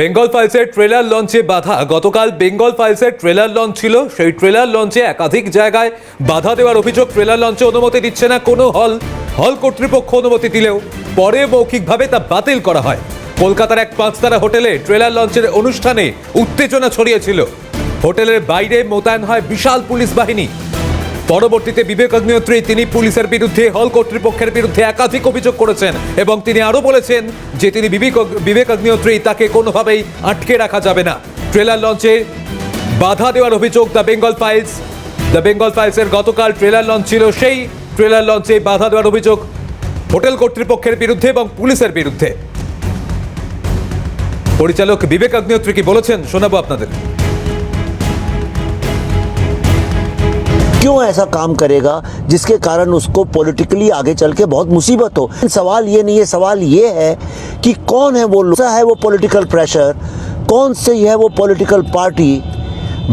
Bengal ফাইলসের trailer লঞ্চে বাধা। গতকাল বেঙ্গল ফাইলসের ট্রেলার লঞ্চ ছিল, সেই ট্রেলার লঞ্চে একাধিক জায়গায় বাধা দেওয়ার অভিযোগ। ট্রেলার লঞ্চে অনুমতি দিচ্ছে না কোনো হল কর্তৃপক্ষ। অনুমতি দিলেও পরে মৌখিকভাবে তা বাতিল করা হয়। কলকাতার এক 5 তারা হোটেলে ট্রেলার লঞ্চের অনুষ্ঠানে উত্তেজনা ছড়িয়েছিল। হোটেলের বাইরে মোতায়েন হয় বিশাল পুলিশ বাহিনী। পরবর্তীতে বিবেক অগ্নিহোত্রী তিনি পুলিশের বিরুদ্ধে, হল কর্তৃপক্ষের বিরুদ্ধে একাধিক অভিযোগ করেছেন এবং তিনি আরো বলেছেন যে তিনি বিবেক অগ্নিহোত্রী তাকে কোনোভাবেই আটকে রাখা যাবে না। ট্রেলার লঞ্চে বাধা দেওয়ার অভিযোগ দ্য বেঙ্গল ফাইলসের গতকাল ট্রেলার লঞ্চ ছিল, সেই ট্রেলার লঞ্চে বাধা দেওয়ার অভিযোগ হোটেল কর্তৃপক্ষের বিরুদ্ধে এবং পুলিশের বিরুদ্ধে। পরিচালক বিবেক অগ্নিহোত্রী কি বলেছেন শোনাবো আপনাদের। क्यों ऐसा काम करेगा जिसके कारण उसको पॉलिटिकली आगे चल के बहुत मुसीबत हो। सवाल ये नहीं है, सवाल ये है कि कौन है वो पॉलिटिकल प्रेशर, कौन से है वो पॉलिटिकल पार्टी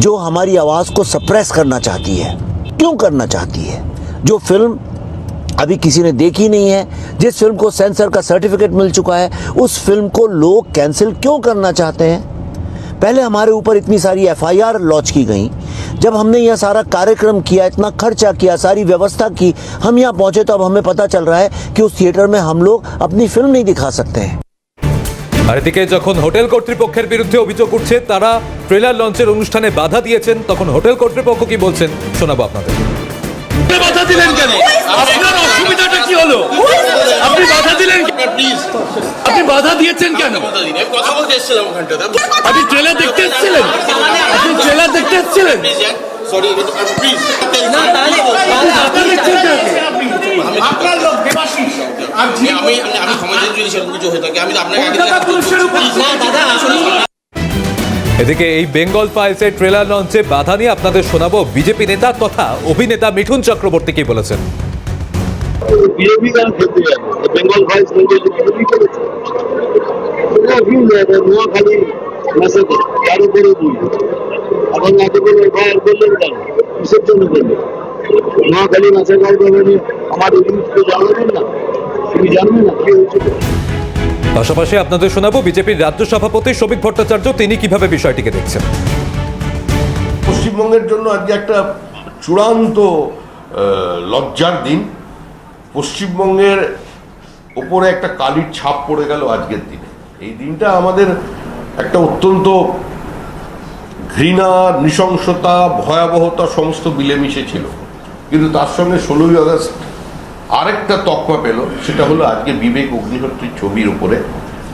जो हमारी आवाज़ को सप्रेस करना चाहती है, क्यों करना चाहती है। जो फिल्म अभी किसी ने देखी नहीं है, जिस फिल्म को सेंसर का सर्टिफिकेट मिल चुका है, उस फिल्म को लोग कैंसिल क्यों करना चाहते हैं। पहले हमारे ऊपर इतनी सारी FIR लॉन्च की गई, जब हमने यह सारा कार्यक्रम किया, इतना खर्चा किया, सारी व्यवस्था की, हम यहाँ पहुंचे तो अब हमें पता चल रहा है कि उस थिएटर में हम लोग अपनी फिल्म नहीं दिखा सकते हैं। আর এদিকে যখন হোটেল কর্তৃপক্ষের বিরুদ্ধে অভিযোগ উঠছে তারা ট্রেলার লঞ্চের অনুষ্ঠানে বাধা দিয়েছেন, তখন হোটেল কর্তৃপক্ষ কি বলছেন শোনাবো আপনাদের। বাধা দিলেন কেন? আপনার অসুবিধাটা কি হলো? আপনি বাধা দিলেন প্লিজ? আপনি বাধা দিয়েছেন কেন? কথা বলতে এসেছিলাম ওখানটাতে। আপনি ট্রেলার দেখতে এসেছিলেন? আপনি ট্রেলার দেখতে এসেছিলেন? সরি প্লিজ না তাহলে বাধা দিচ্ছেন কেন? আপনার লোক দেবাশিস আমি সমাজের যদি সেরকম কিছু হয়ে থাকে আমি তো আপনাকে আগে না দাদা আসলে এদিকে এই বেঙ্গল ফাইলসের ট্রেলার লঞ্চে বাধা নিয়ে আপনাদের শোনাবো বিজেপি নেতা তথা অভিনেতা মিঠুন চক্রবর্তী কি বলেছেন। বিজেপি গান খেলতে যাবে বেঙ্গল ফাইলস বিজেপি করেছে নোয়াখালী মেসেজে তার উপরে দুই এখন এত করে এফআইআর করলেন কেন, কিসের জন্য করলেন? নোয়াখালী মেসেজ ব্যাপারে আমার ইংলিশকে জানাবেন না, তুমি জানবেন না কি হয়েছিল। পাশাপাশি আপনাদের শোনাবো বিজেপির রাজ্য সভাপতি শ্রমিক ভট্টাচার্য তিনি কিভাবে বিষয়টিকে দেখছেন। পশ্চিমবঙ্গের জন্য আজকে একটা চূড়ান্ত লজ্জার দিন। পশ্চিমবঙ্গের ওপরে একটা কালির ছাপ পড়ে গেল আজকের দিনে। এই দিনটা আমাদের একটা অত্যন্ত ঘৃণা, নৃশংসতা, ভয়াবহতা সমস্ত মিলেমিশে ছিল, কিন্তু তার সঙ্গে 16ই আগস্ট আরেকটা তকমা পেল, সেটা হলো আজকে বিবেক অগ্নিহোত্রীর ছবির উপরে,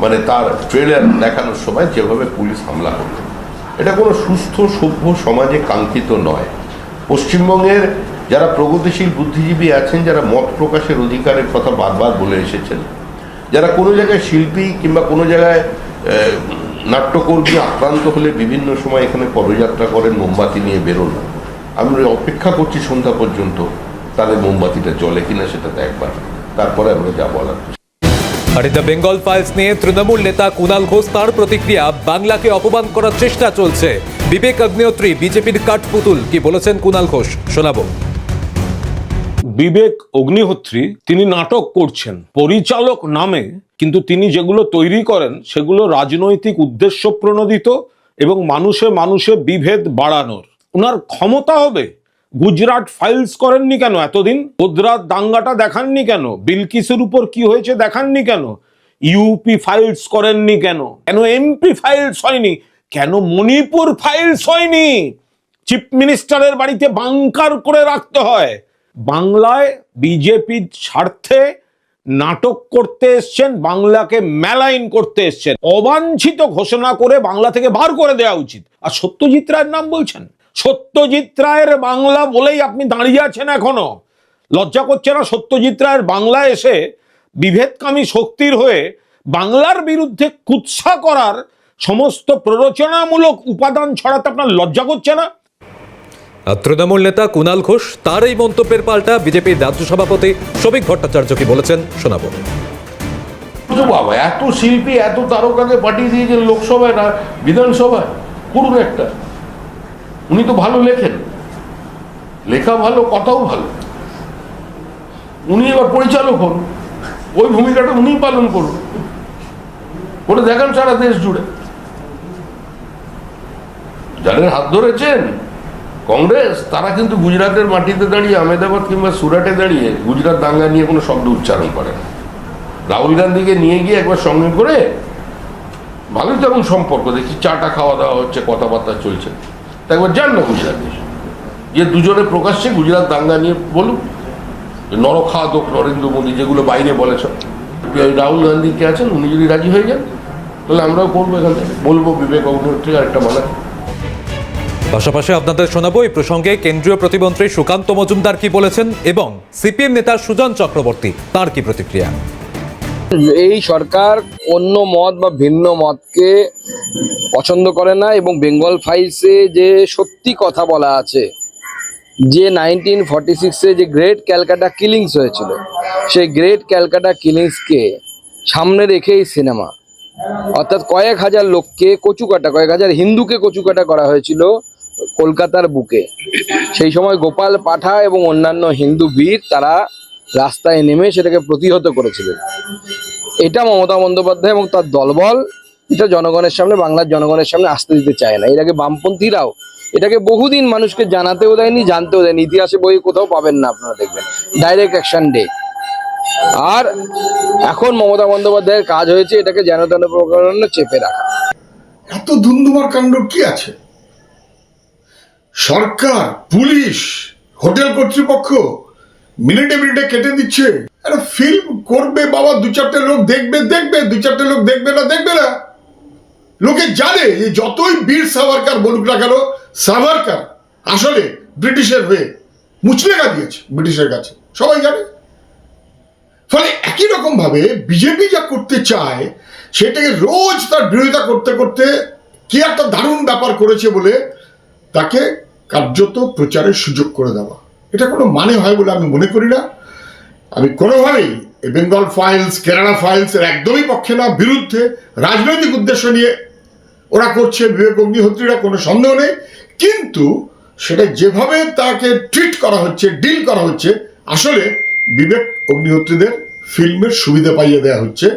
মানে তার ট্রেলার দেখানোর সময় যেভাবে পুলিশ হামলা করল। এটা কোনো সুস্থ সভ্য সমাজে কাঙ্ক্ষিত নয়। পশ্চিমবঙ্গের যারা প্রগতিশীল বুদ্ধিজীবী আছেন, যারা মত প্রকাশের অধিকারের কথা বারবার বলে এসেছেন, যারা কোনো জায়গায় শিল্পী কিংবা কোনো জায়গায় নাট্যকর্মী আক্রান্ত হলে বিভিন্ন সময় এখানে পদযাত্রা করেন, মোমবাতি নিয়ে বেরোন, আমি অপেক্ষা করছি সন্ধ্যা পর্যন্ত তাদের মোমবাতিটা জ্বলে কিনা সেটা দেখবার, তারপরে আমরা যা বলার। আর দ্য বেঙ্গল ফাইলস নিয়ে তৃণমূল নেতা কুণাল ঘোষ তার প্রতিক্রিয়া, বাংলাকে অপমান করার চেষ্টা চলছে। বিবেক অগ্নিহোত্রী বিজেপির কাঠপুতুল কি বলেছেন কুণাল ঘোষ শোনাবো। বিবেক অগ্নিহোত্রী তিনি নাটক করছেন পরিচালক নামে, কিন্তু তিনি যেগুলো তৈরি করেন সেগুলো রাজনৈতিক উদ্দেশ্য প্রণোদিত এবং মানুষে মানুষে বিভেদ বাড়ানোর। ওনার ক্ষমতা হবে। গুজরাট ফাইলস করেননি কেন এতদিন? গুজরাট দাঙ্গাটা দেখাননি কেন? বিলকিসের উপর কি হয়েছে দেখাননি কেন? ইউপি ফাইলস করেননি কেন? কেন এমপি ফাইলস হয়নি? কেন মণিপুর ফাইলস হয়নি? চিফ মিনিস্টারের বাড়িতে বাংকার করে রাখতে হয়। বাংলায় বিজেপির স্বার্থে নাটক করতে এসছেন, বাংলাকে মেলাইন করতে এসছেন। অবাঞ্ছিত ঘোষণা করে বাংলা থেকে বার করে দেওয়া উচিত। আর সত্যজিৎ রায়ের নাম বলছেন। সত্যজিৎ রায়ের বাংলা বলেই আপনি দাঁড়িয়ে আছেন এখনো। লজ্জা করছে না সত্যজিৎ রায়ের বাংলা এসে বিভেদকামী শক্তির হয়ে বাংলার বিরুদ্ধে কুৎসা করার সমস্ত প্ররোচনামূলক উপাদান ছড়াতে আপনার লজ্জা করছে না? তৃণমূল নেতা কুণাল ঘোষ তার এই মন্তব্যের পাল্টা বিজেপির রাজ্য সভাপতি শ্রমিক ভট্টাচার্য কি বলেছেন শোনাবো। বাবা, এত শিল্পী এত তারকাকে পাঠিয়ে দিয়েছেন লোকসভায় না বিধানসভায়, করুন একটা। উনি তো ভালো লেখেন, লেখা ভালো, কথাও ভালো। উনি এবার পরিচালক হন, ওই ভূমিকাটা উনিই পালন করুন, করে দেখান সারা দেশ জুড়ে। যাদের হাত ধরেছেন কংগ্রেস, তারা কিন্তু গুজরাটের মাটিতে দাঁড়িয়ে, আহমেদাবাদ কিংবা সুরাটে দাঁড়িয়ে গুজরাট দাঙ্গা নিয়ে কোনো শব্দ উচ্চারণ করে না। রাহুল গান্ধীকে নিয়ে গিয়ে একবার সঙ্গে করে, ভালোই তেমন সম্পর্ক দেখছি, চাটা খাওয়া দাওয়া হচ্ছে, কথাবার্তা চলছে, তা একবার যান না গুজরাটে, যে দুজনে প্রকাশ্যে গুজরাট দাঙ্গা নিয়ে বলুন, নরখাদক নরেন্দ্র মোদী যেগুলো বাইরে বলেছ। রাহুল গান্ধী কে আছেন, উনি যদি রাজি হয়ে যান তাহলে আমরাও করবো, এখান থেকে বলবো বিবেক অগ্নিহোত্রী আরেকটা মানা। পাশাপাশি আপনাদের শোনাবো এই প্রসঙ্গে কেন্দ্রীয় প্রতিমন্ত্রী সুকান্ত মজুমদার কি বলেছেন এবং সিপিএম নেতা সুজন চক্রবর্তী তার কি প্রতিক্রিয়া। এই সরকার অন্য মত বা ভিন্ন মতকে পছন্দ করে না এবং বেঙ্গল ফাইলসে যে সত্যি কথা বলা আছে, যে 1946-এ যে গ্রেট ক্যালকাটা কিলিংস হয়েছিল, সেই গ্রেট ক্যালকাটা কিলিংসকে সামনে রেখে এই সিনেমা, অর্থাৎ কয়েক হাজার লোককে কচুকাটা, কয়েক হাজার হিন্দুকে কচুকাটা করা হয়েছিল কলকাতার বুকে। সেই সময় গোপাল পাঠা এবং অন্যান্য হিন্দু বীর তারা রাস্তায় নেমে সেটাকে প্রতিহত করেছিলেন। এটা মমতা বন্দ্যোপাধ্যায় এবং তার দলবল এটা জনগণের সামনে, বাংলার জনগণের সামনে আসতে দিতে চায় না। এর আগে বামপন্থীরাও এটাকে বহুদিন মানুষকে জানাতেও দেয়নি, জানতেও দেয়নি। ইতিহাসে বই কোথাও পাবেন না, আপনারা দেখবেন ডাইরেক্ট অ্যাকশন ডে। আর এখন মমতা বন্দ্যোপাধ্যায়ের কাজ হয়েছে এটাকে যেন তেন প্রকারে চেপে রাখা। এত ধুন্ধুমার কাণ্ড কি আছে? সরকার, পুলিশ, হোটেল কর্তৃপক্ষ মিনিটে মিনিটে কেটে দিচ্ছে। একটা ফিল্ম করবে বাবা, দু চারটে লোক দেখবে, দু চারটে লোক দেখবে না। লোকে জানে যে যতই বীর সাভারকার বলুক না কেন, সাভারকার আসলে ব্রিটিশের হয়ে মুচলেখা দিয়েছে ব্রিটিশের কাছে, সবাই জানে। ফলে একই রকম ভাবে বিজেপি যা করতে চায় সেটাকে রোজ তার বিরোধিতা করতে করতে কি একটা দারুণ ব্যাপার করেছে বলে তাকে কার্যত প্রচারের সুযোগ করে দেওয়া, এটা কোনো মানে হয় বলে আমি মনে করি না। আমি কোনোভাবেই বেঙ্গল ফাইলস, কেরালা ফাইলস এর একদমই পক্ষে না, বিরুদ্ধে। রাজনৈতিক উদ্দেশ্য নিয়ে ওরা করছে, বিবেক অগ্নিহোত্রীরা, কোনো সন্দেহ নেই। কিন্তু সেটা যেভাবে তাকে ট্রিট করা হচ্ছে, ডিল করা হচ্ছে, আসলে বিবেক অগ্নিহোত্রীদের ফিল্মের সুবিধা পাইয়ে দেওয়া হচ্ছে।